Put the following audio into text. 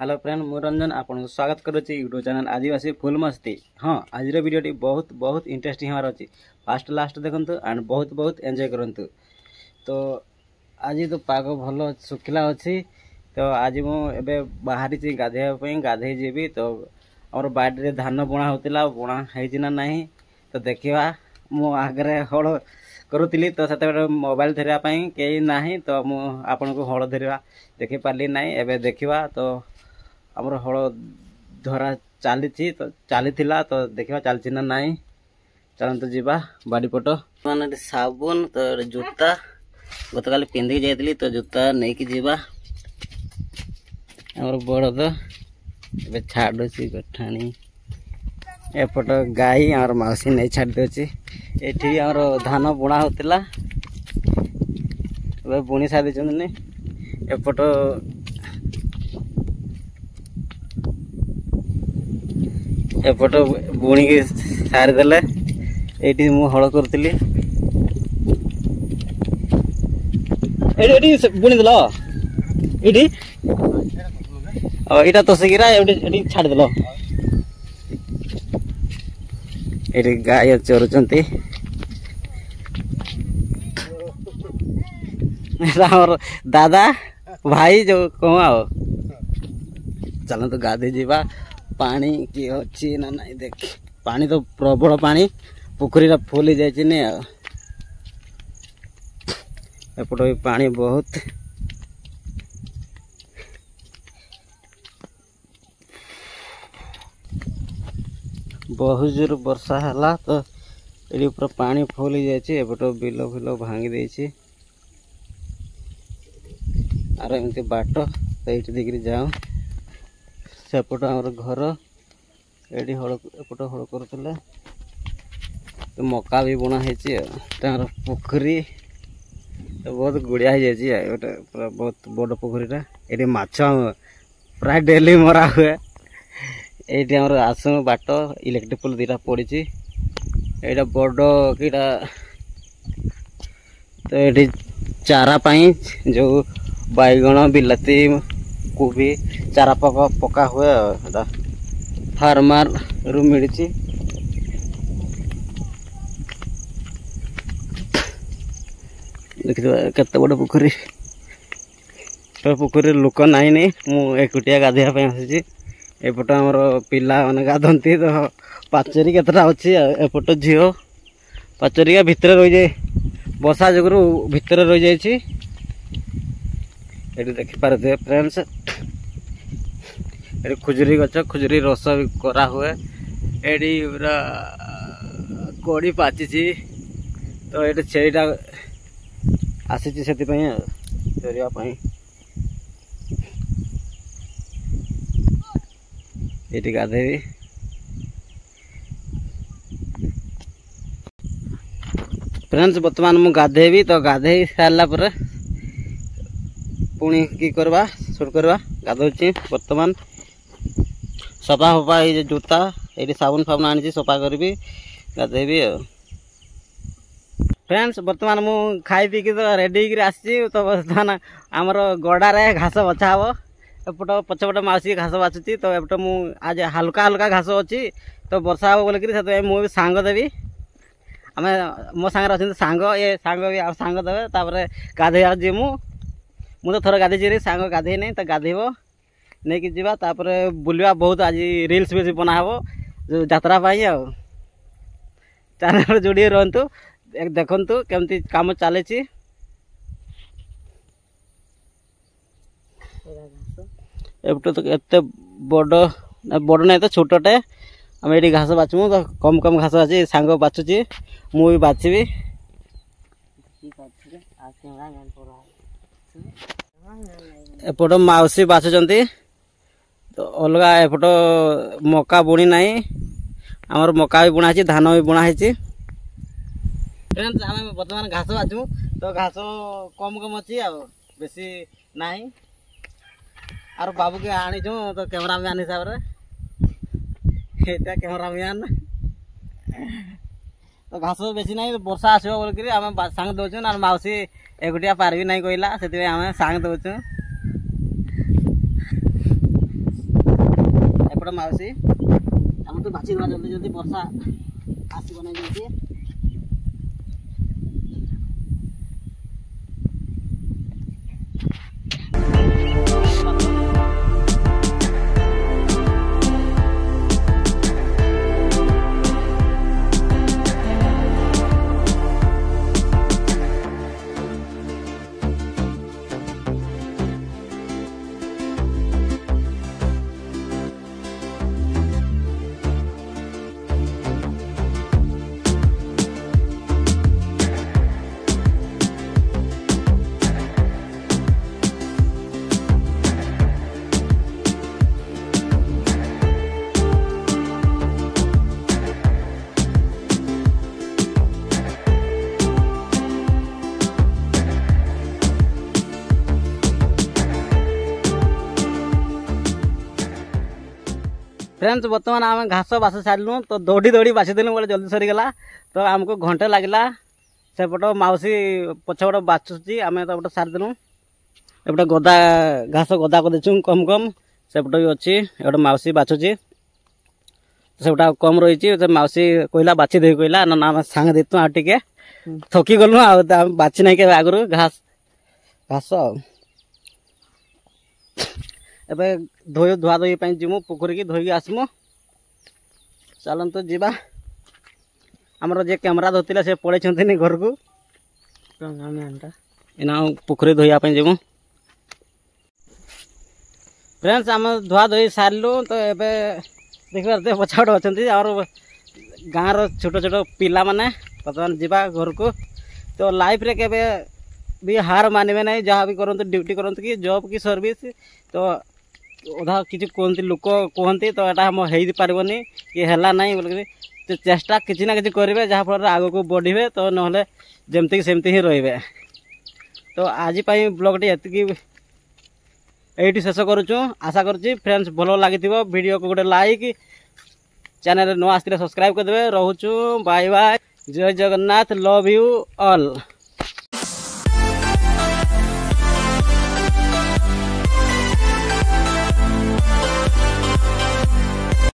Hello friend मु रंजन आपन स्वागत करुच्ची यूट्यूब चैनल आदिवासी फुल मस्ती। हाँ आज वीडियो बहुत बहुत इंटरेस्टिंग हमार अच्छी फास्ट लास्ट देखु एंड बहुत बहुत एंजॉय करंतु। तो आज तो पाग भल सुखिला अच्छी तो आज मुझे बाहरी गाधे गाधे जीवी। तो आम बाड़ी धान बुणा होता बुणा है ना तो देखा मु आगे हल करुली तो से मोबाइल धरवाई कहीं ना तो मुझे को हल धरवा देखी पार्ली ना एवं देखा तो आमर हल धरा चली तो चली तो देखा चलती ना नाई चलते जीवा बाड़ी पट मान साबुन तो जूता गत काली पिंधि जाइली तो जूता नहीं कि जीवा आमर बड़द ए छाड़ी गठाणी एपट गाई आमर मौसी नहीं छाड़ी दे ये आमर धान बुणा होता बुणी सारी एपट एपट बुणी की सारीदे ये मु हल करी बुणी देल ये तो सीरा छाड़देल ये गाय चोरुंट दादा भाई जो कह आओ चलते गाधे जावा पानी किए अच्छी ना नहीं देख पानी तो प्रबल पानी पोखरी फुल जाए एपट भी पानी बहुत बहुत जोर वर्षा है तो ये पूरा पानी फुल जाए एपट बिल फिल भांगी देछि आर एमती बाट तो ये देखिए जाओ सेपट आमर घर ये हल एपट हल करुले तो मका भी बुणा है पोखरी तो बहुत गुड़िया हो जाए गोटे पूरा बहुत बड़ पोखरीटा ये माछ प्राय डेली मरा हुए ये आमर आसू बाट इलेक्ट्रिक पोल दीटा पड़ी यहाँ बड़ कीटा तो ये चारा पाई जो बैगण बिलाती कोबी चारा पका हुए फार्मर रु मिली देखिए केते बड़ पोखरी तो पोखरी लोक नाई नहीं मु एकुटिया गाधेवा आसी एपट आमर पिला मैंने गाधती तो पाचेरी केतटा अच्छी एपट झील पाचेरिया भितर रही जाए वर्षा जुगु भितर रही जाए ये देखिपारे फ्रेंड्स ये खुजरी गच खुजरी रस भी करा हुए ये पूरा कड़ी पाची तो ये छेटा आसी से चरवाई ये गाधेबी फ्रेंड्स बर्तमान मु गाधेबी तो गाधे सारा पर पुणी कि करवा सुट करवा गाधोची बर्तमान सफा फफा ये जूता ये साबुन फाबुन आनी सफा करी गाधेबी फ्रेंड्स बर्तमान मु खाई पी तो रेडी आसी तो बर्तमान आमर गड़ारे घास बछा हम एपट पछपट मौसी घास बाछुची तो एपट मु आज हल्का हल्का घास अच्छी तो वर्षा हम बोलिकी मुझे सांग देवी आम मो सांगे अच्छे सांग ये सांग भी आ सांग देवे तापर गाधे जीमु मुझे थोड़ा गाधे सांग गाधे नहीं तो गाधेब नहीं कि जीवा तापर बुलवा बहुत आज रील्स भी बनाब जो यात्रा पाई आ चैनल जोड़ी रहतु देखु केमती काम चली एपटे तो एत बड़ ना तो छोटे आम ये घास बाछमु तो कम कम घास अच्छी सांग बाछुची मु भी बाछी एपट मौसी बाछुंट तो अलग एपट मका बुणी ना आमर मका भी बुणा धान भी बुणा फ्रेंड्स आम बर्तमान घास बाछमु तो घास कम कम अच्छी बेसी ना आर बाबू के आनीचु तो कैमरामैन हिसाब से कैमरामैन तो घास बेसी ना वर्षा आसो बोलिक आम सांग दौचु ना मौसी एकुटिया पार्बी ना कहला से आम सांग दौचु ସେପଟେ ମାଉସୀ ଚାଲନ୍ତୁ ବାଛିଦେବା ଜଲ୍ଦି ଜଲ୍ଦି ବର୍ଷା ଆସିବ ନାହିଁ ଯେମିତି। फ्रेंड्स बर्तमान आम घास बास सारू तो दौड़ी दौड़ी बाछीदेलु बोले जल्दी सरीगला तो आमको घंटे लगला सेपट मौसी पछपट बाछुची आम तो सारीदेलु एपटे गदा घास गदा कर देचु कम कम सेपट भी अच्छी एपटे मौसी बाछुची सेपटा कम रही मौसी कहला बाछी दे कहला ना आम सांग देतु आ टिके थकी गलु आ बाछी नहीं के आगु घास घास एबे धुआ धोई जीमु पोखरी की धोई आसमु चलतु जीवा आमर जे कैमरा धोते से पड़े घर को इना पोखरी धोईवाई जीमु। फ्रेंड्स आम धुआ धोई सारू तो एबे देखिए पछाड़ अच्छा और गाँव छोट छोट पिला माने बर्तमान जीवा घर को तो लाइफ रे केबे भी हार मानवे ना जहाँ भी करते ड्यूटी करते कि जॉब की सर्विस तो अधा किसी कहते लोक कहते तो यहाँ हम हो पारबनी कि है ना बोल तो चेष्टा किसी ना कि करेंगे जहाँफल आग को बढ़े तो ना जमती सेमती ही रे। तो आज ब्लॉग ये शेष करुचु आशा करुच्ची फ्रेंड्स भल लगी वीडियो को गोटे लाइक चैनल न आसते सब्सक्राइब करदे रोचु बाय बाय जय जगन्नाथ लव यू ऑल।